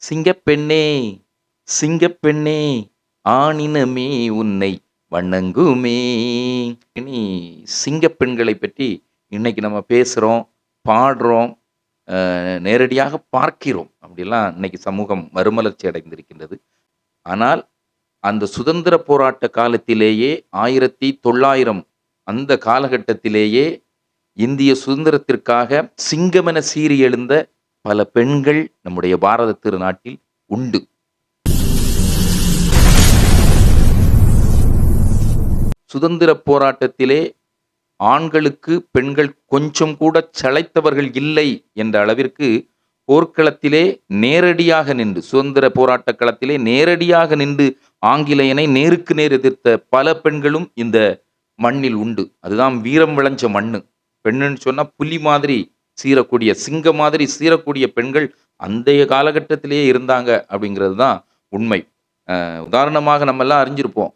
சிங்கப்பெண்ணே சிங்கப்பெண்ணே ஆணினமே உன்னை வணங்குமே. இனி சிங்கப்பெண்களை பற்றி இன்னைக்கு நம்ம பேசுகிறோம், பாடுறோம், நேரடியாக பார்க்கிறோம். அப்படிலாம் இன்னைக்கு சமூகம் மறுமலர்ச்சி அடைந்திருக்கின்றது. ஆனால் அந்த சுதந்திர போராட்ட காலத்திலேயே 1900 அந்த காலகட்டத்திலேயே இந்திய சுதந்திரத்திற்காக சிங்கமென சீறி எழுந்த பல பெண்கள் நம்முடைய பாரத திருநாட்டில் உண்டு. சுதந்திர போராட்டத்திலே ஆண்களுக்கு பெண்கள் கொஞ்சம் கூட சளைத்தவர்கள் இல்லை என்ற அளவிற்கு போர்க்களத்திலே நேரடியாக நின்று, சுதந்திர போராட்ட களத்திலே நேரடியாக நின்று ஆங்கிலேயனை நேருக்கு நேர் எதிர்த்த பல பெண்களும் இந்த மண்ணில் உண்டு. அதுதான் வீரம் விளைஞ்ச மண்ணு. பெண்ணுன்னு சொன்னா புலி மாதிரி சீரக்கூடிய, சிங்க மாதிரி சீரக்கூடிய பெண்கள் அந்தைய காலகட்டத்திலேயே இருந்தாங்க அப்படிங்கிறது தான் உண்மை. உதாரணமாக நம்ம எல்லாம் அறிஞ்சிருப்போம்.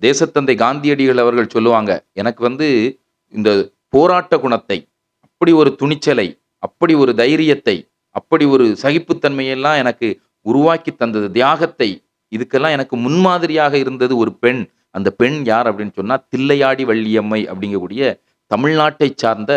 தேசத்தந்தை காந்தியடிகள் அவர்கள் சொல்லுவாங்க, எனக்கு இந்த போராட்ட குணத்தை, அப்படி ஒரு துணிச்சலை, அப்படி ஒரு தைரியத்தை, அப்படி ஒரு சகிப்புத்தன்மையெல்லாம் எனக்கு உருவாக்கி தந்தது, தியாகத்தை, இதுக்கெல்லாம் எனக்கு முன்மாதிரியாக இருந்தது ஒரு பெண். அந்த பெண் யார் அப்படின்னு சொன்னா தில்லையாடி வள்ளியம்மை அப்படிங்கக்கூடிய தமிழ்நாட்டை சார்ந்த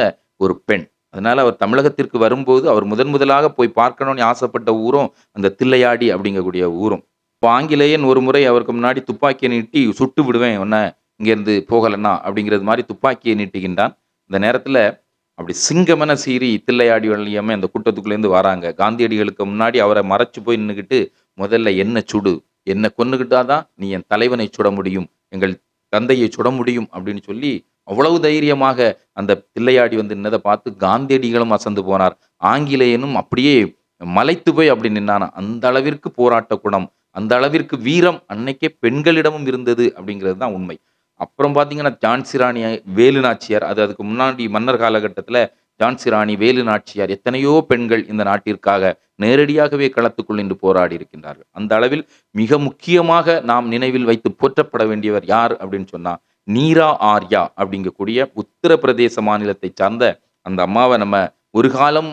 ஒரு பெண். அதனால அவர் தமிழகத்திற்கு வரும்போது அவர் முதலாக போய் பார்க்கணும்னு ஆசைப்பட்ட ஊரும் அந்த தில்லையாடி அப்படிங்கக்கூடிய ஊரும். இப்போ ஆங்கிலேயன் ஒரு முறை அவருக்கு முன்னாடி துப்பாக்கியை நீட்டி சுட்டு விடுவேன் உன்னை இங்கேருந்து போகலன்னா அப்படிங்கிறது மாதிரி துப்பாக்கியை நீட்டுகின்றான். இந்த நேரத்தில் அப்படி சிங்கமென சீறி தில்லையாடி வள்ளியம்மை அந்த கூட்டத்துக்குள்ளேருந்து வராங்க. காந்தியடிகளுக்கு முன்னாடி அவரை மறைச்சு போய் நின்றுக்கிட்டு, முதல்ல என்ன சுடு, என்னை கொன்னுக்கிட்டாதான் நீ என் தலைவனை சுட முடியும், எங்கள் தந்தையை சுட முடியும் அப்படின்னு சொல்லி அவ்வளவு தைரியமாக அந்த தில்லையாடி நின்னதை பார்த்து காந்தியடிகளும் அசந்து போனார். ஆங்கிலேயனும் அப்படியே மலைத்து போய் அப்படி நின்னானா. அந்த அளவிற்கு போராட்ட குணம், அந்த அளவிற்கு வீரம் அன்னைக்கே பெண்களிடமும் இருந்தது அப்படிங்கிறது தான் உண்மை. அப்புறம் பார்த்தீங்கன்னா ஜான்சி ராணி வேலு நாச்சியார், அதுக்கு முன்னாடி மன்னர் காலகட்டத்தில் ஜான்சி ராணி வேலு நாச்சியார், எத்தனையோ பெண்கள் இந்த நாட்டிற்காக நேரடியாகவே களத்துக்குள் நின்று போராடி இருக்கின்றார்கள். அந்த அளவில் மிக முக்கியமாக நாம் நினைவில் வைத்து போற்றப்பட வேண்டியவர் யார் அப்படின்னு சொன்னா நீரா ஆர்யா அப்படிங்கக்கூடிய உத்தரப்பிரதேச மாநிலத்தை சார்ந்த அந்த அம்மாவை நம்ம ஒரு காலம்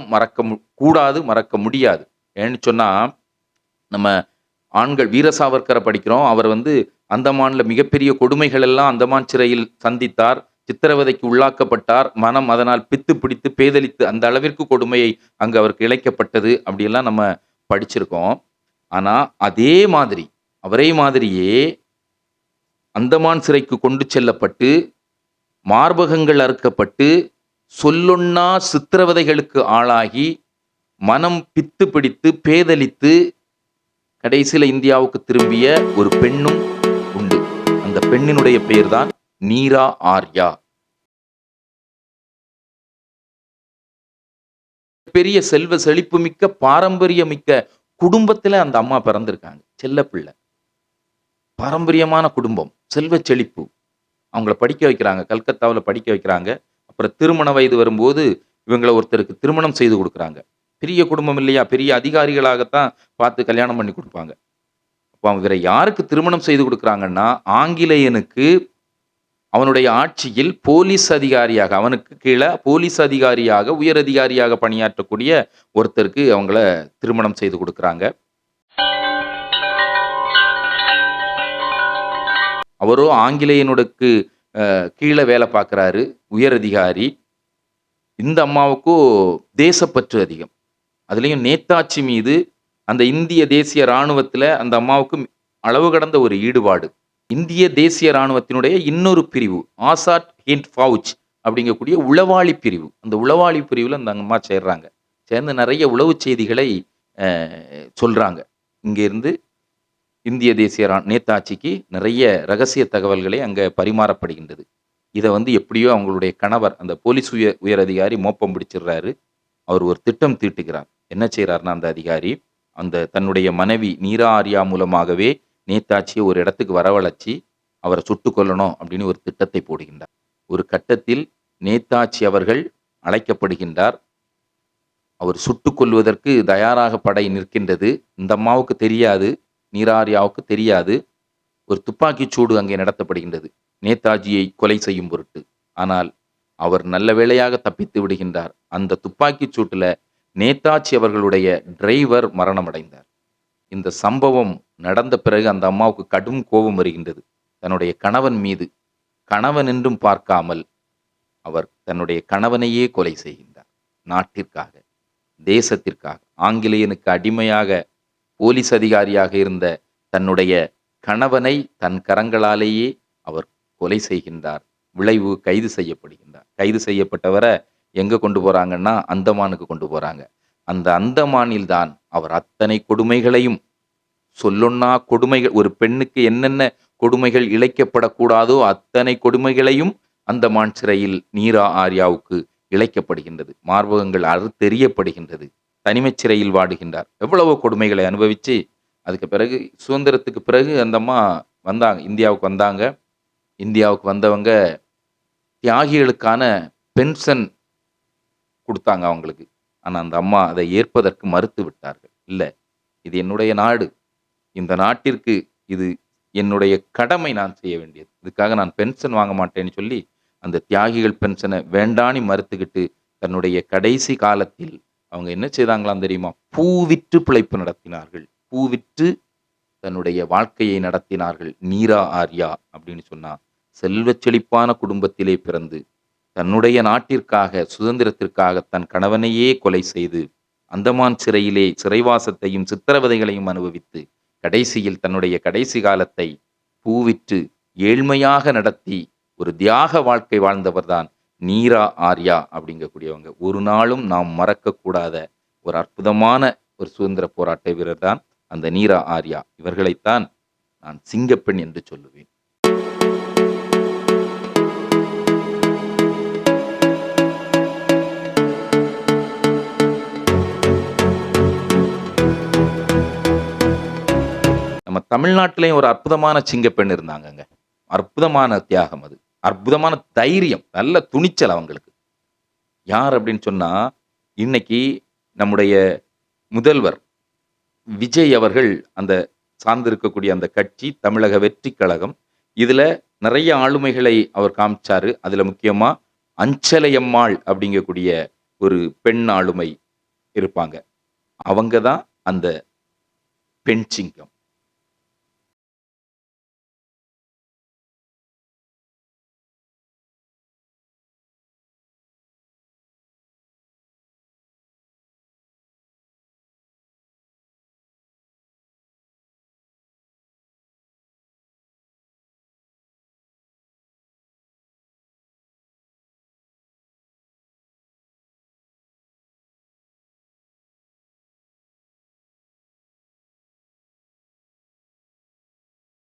கூடாது, மறக்க முடியாது. ஏன்னு சொன்னா நம்ம ஆண்கள் வீர சாவர்கரை படிக்கிறோம். அவர் அந்தமான்ல மிகப்பெரிய கொடுமைகள் எல்லாம் அந்தமான் சிறையில் சந்தித்தார், சித்திரவதைக்கு உள்ளாக்கப்பட்டார், மனம் அதனால் பித்து பிடித்து பேதலித்து அந்த அளவிற்கு கொடுமையை அங்கு அவருக்கு இழைக்கப்பட்டது அப்படியெல்லாம் நம்ம படிச்சிருக்கோம். ஆனா அதே மாதிரி அவரே மாதிரியே அந்தமான் சிறைக்கு கொண்டு செல்லப்பட்டு மார்பகங்கள் அறுக்கப்பட்டு சொல்லொன்னா சித்திரவதைகளுக்கு ஆளாகி மனம் பித்து பிடித்து பேதலித்து கடைசியில இந்தியாவுக்கு திரும்பிய ஒரு பெண்ணும் உண்டு. அந்த பெண்ணினுடைய பெயர் தான் நீரா ஆர்யா. பெரிய செல்வ செழிப்பு மிக்க பாரம்பரிய மிக்க குடும்பத்துல அந்த அம்மா பிறந்திருக்காங்க. செல்ல பிள்ளை, பாரம்பரியமான குடும்பம், செல்வ செழிப்பு. அவங்கள படிக்க வைக்கிறாங்க, கல்கத்தாவில் படிக்க வைக்கிறாங்க. அப்புறம் திருமண வயது வரும்போது இவங்களை ஒருத்தருக்கு திருமணம் செய்து கொடுக்குறாங்க. பெரிய குடும்பம் இல்லையா, பெரிய அதிகாரிகளாகத்தான் பார்த்து கல்யாணம் பண்ணி கொடுப்பாங்க. அப்போ இவரை யாருக்கு திருமணம் செய்து கொடுக்குறாங்கன்னா ஆங்கிலேயனுக்கு அவனுடைய ஆட்சியில் போலீஸ் அதிகாரியாக, அவனுக்கு கீழே போலீஸ் அதிகாரியாக, உயர் அதிகாரியாக பணியாற்றக்கூடிய ஒருத்தருக்கு அவங்கள திருமணம் செய்து கொடுக்குறாங்க. அவரோ ஆங்கிலேயனுக்கு கீழே வேலை பார்க்குறாரு, உயர் அதிகாரி. இந்த அம்மாவுக்கும் தேசப்பற்று அதிகம். அதுலேயும் நேதாஜி மீது அந்த இந்திய தேசிய இராணுவத்தில் அந்த அம்மாவுக்கு அளவு கடந்த ஒரு ஈடுபாடு. இந்திய தேசிய இராணுவத்தினுடைய இன்னொரு பிரிவு ஆசாத் ஹிண்ட் ஃபவுஜ் அப்படிங்கக்கூடிய உளவாளி பிரிவு, அந்த உளவாளி பிரிவில் அந்த அம்மா சேர்றாங்க. சேர்ந்து நிறைய உளவு செய்திகளை சொல்கிறாங்க. இங்கேருந்து இந்திய தேசிய நேதாஜிக்கு நிறைய ரகசிய தகவல்களை அங்கே பரிமாறப்படுகின்றது. இதை எப்படியோ அவங்களுடைய கணவர் அந்த போலீஸ் உயர் அதிகாரி மோப்பம் பிடிச்சிடுறாரு. அவர் ஒரு திட்டம் தீட்டுகிறார். என்ன செய்கிறாருன்னா அந்த அதிகாரி தன்னுடைய மனைவி நீரா ஆர்யா மூலமாகவே நேதாஜியை ஒரு இடத்துக்கு வரவழைச்சி அவரை சுட்டு கொல்லணும் அப்படின்னு ஒரு திட்டத்தை போடுகின்றார். ஒரு கட்டத்தில் நேதாஜி அவர்கள் அழைக்கப்படுகின்றார். அவர் சுட்டு கொல்வதற்கு தயாராக படை நிற்கின்றது. இந்த அம்மாவுக்கு தெரியாது, நீரா ஆர்யாவுக்கு தெரியாது. ஒரு துப்பாக்கி சூடு அங்கே நடத்தப்படுகின்றது நேதாஜியை கொலை செய்யும் பொருட்டு. ஆனால் அவர் நல்ல வேளையாக தப்பித்து விடுகின்றார். அந்த துப்பாக்கி சூட்டுல நேதாஜி அவர்களுடைய டிரைவர் மரணம் அடைந்தார். இந்த சம்பவம் நடந்த பிறகு அந்த அம்மாவுக்கு கடும் கோபம் வருகின்றது தன்னுடைய கணவன் மீது. கணவன் என்றும் பார்க்காமல் அவர் தன்னுடைய கணவனையே கொலை செய்கின்றார். நாட்டிற்காக, தேசத்திற்காக. ஆங்கிலேயனுக்கு அடிமையாக போலீஸ் அதிகாரியாக இருந்த தன்னுடைய கணவனை தன் கரங்களாலேயே அவர் கொலை செய்கின்றார். விளைவு கைது செய்யப்படுகின்றார். கைது செய்யப்பட்டவரை எங்க கொண்டு போறாங்கன்னா அந்தமானுக்கு கொண்டு போறாங்க. அந்த அந்தமானில் தான் அவர் அத்தனை கொடுமைகளையும், சொல்லொன்னா கொடுமைகள், ஒரு பெண்ணுக்கு என்னென்ன கொடுமைகள் இழைக்கப்படக்கூடாதோ அத்தனை கொடுமைகளையும் அந்தமான் சிறையில் நீரா ஆர்யாவுக்கு இழைக்கப்படுகின்றது. மார்பகங்கள் அறுத்தெறியப்படுகின்றது. தனிமைச் சிறையில் வாடுகின்றார். எவ்வளவோ கொடுமைகளை அனுபவிச்சு அதுக்கு பிறகு சுதந்திரத்துக்கு பிறகு அந்த அம்மா வந்தாங்க, இந்தியாவுக்கு வந்தாங்க. இந்தியாவுக்கு வந்தவங்க தியாகிகளுக்கான பென்ஷன் கொடுத்தாங்க அவங்களுக்கு. ஆனா அந்த அம்மா அதை ஏற்பதற்கு மறுத்து விட்டார்கள். இல்ல, இது என்னுடைய நாடு, இந்த நாட்டிற்கு இது என்னுடைய கடமை, நான் செய்ய வேண்டியது, இதுக்காக நான் பென்ஷன் வாங்க மாட்டேன்னு சொல்லி அந்த தியாகிகள் பென்ஷனை வேண்டான்னு மறுத்துக்கிட்டு தன்னுடைய கடைசி காலத்தில் அவங்க என்ன செய்தாங்களாம் தெரியுமா? பூவிற்று பிழைப்பு நடத்தினார்கள். பூவிற்று தன்னுடைய வாழ்க்கையை நடத்தினார்கள். நீரா ஆர்யா அப்படின்னு சொன்னா செல்வச் செழிப்பான குடும்பத்திலே பிறந்து தன்னுடைய நாட்டிற்காக, சுதந்திரத்திற்காக தன் கணவனையே கொலை செய்து அந்தமான் சிறையிலே சிறைவாசத்தையும் சித்திரவதைகளையும் அனுபவித்து கடைசியில் தன்னுடைய கடைசி காலத்தை பூவிற்று ஏழ்மையாக நடத்தி ஒரு தியாக வாழ்க்கை வாழ்ந்தவர்தான் நீரா ஆர்யா அப்படிங்கக்கூடியவங்க. ஒரு நாளும் நாம் மறக்கக்கூடாத ஒரு அற்புதமான ஒரு சுதந்திர போராட்ட வீரர் தான் அந்த நீரா ஆர்யா. இவர்களைத்தான் நான் சிங்கப்பெண் என்று சொல்லுவேன். நம்ம தமிழ்நாட்டிலையும் ஒரு அற்புதமான சிங்கப்பெண் இருந்தாங்கங்க. அற்புதமான தியாகம் அது. அற்புதமான தைரியம், நல்ல துணிச்சல் அவங்களுக்கு. யார் அப்படின்னு சொன்னா, இன்னைக்கு நம்முடைய முதல்வர் விஜய் அவர்கள் அந்த சார்ந்திருக்கக்கூடிய அந்த கட்சி தமிழக வெற்றி கழகம், இதுல நிறைய ஆளுமைகளை அவர் காமிச்சாரு. அதுல முக்கியமா அஞ்சலையம்மாள் அப்படிங்கக்கூடிய ஒரு பெண் ஆளுமை இருப்பாங்க. அவங்க தான் அந்த பெண் சிங்கம்.